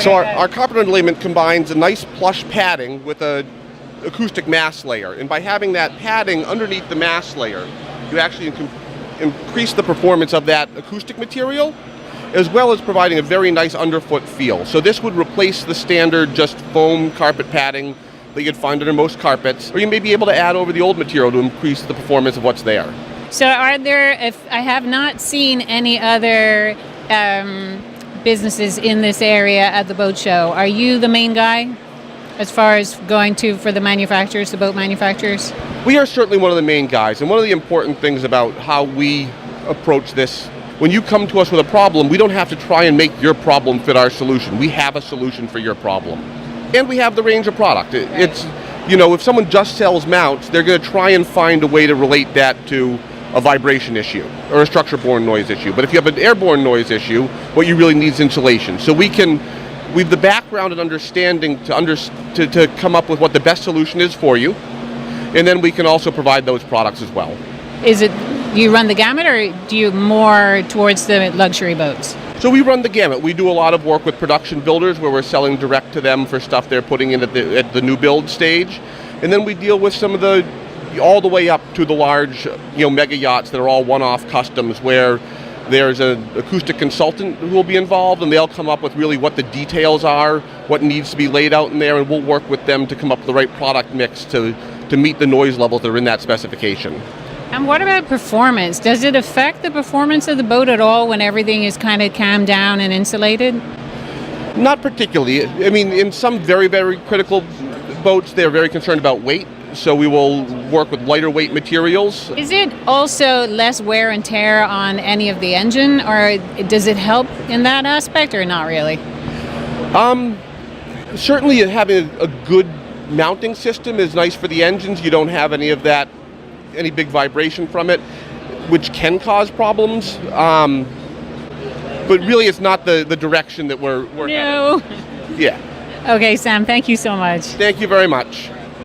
So our carpet underlayment combines a nice plush padding with a acoustic mass layer. And by having that padding underneath the mass layer, you actually increase the performance of that acoustic material, as well as providing a very nice underfoot feel. So this would replace the standard just foam carpet padding that you'd find under most carpets, or you may be able to add over the old material to increase the performance of what's there. So if I have not seen any other businesses in this area at the boat show, are you the main guy as far as going for the manufacturers, the boat manufacturers? We are certainly one of the main guys, and one of the important things about how we approach this, when you come to us with a problem, we don't have to try and make your problem fit our solution. We have a solution for your problem. And we have the range of product. It's, if someone just sells mounts, they're going to try and find a way to relate that to a vibration issue or a structure-borne noise issue. But if you have an airborne noise issue, what you really need is insulation. So we've the background and understanding to come up with what the best solution is for you, and then we can also provide those products as well. Do you run the gamut, or do you more towards the luxury boats? So we run the gamut. We do a lot of work with production builders where we're selling direct to them for stuff they're putting in at the new build stage. And then we deal with some of all the way up to the large, mega yachts that are all one-off customs where there's an acoustic consultant who will be involved, and they'll come up with really what the details are, what needs to be laid out in there, and we'll work with them to come up with the right product mix to meet the noise levels that are in that specification. And what about performance? Does it affect the performance of the boat at all when everything is kind of calmed down and insulated? Not particularly. I mean, in some very, very critical boats, they're very concerned about weight, so we will work with lighter weight materials. Is it also less wear and tear on any of the engine, or does it help in that aspect, or not really? Certainly having a good mounting system is nice for the engines. You don't have any big vibration from it, which can cause problems. But really it's not the direction that we're headed. Yeah. Okay, Sam, thank you so much. Thank you very much.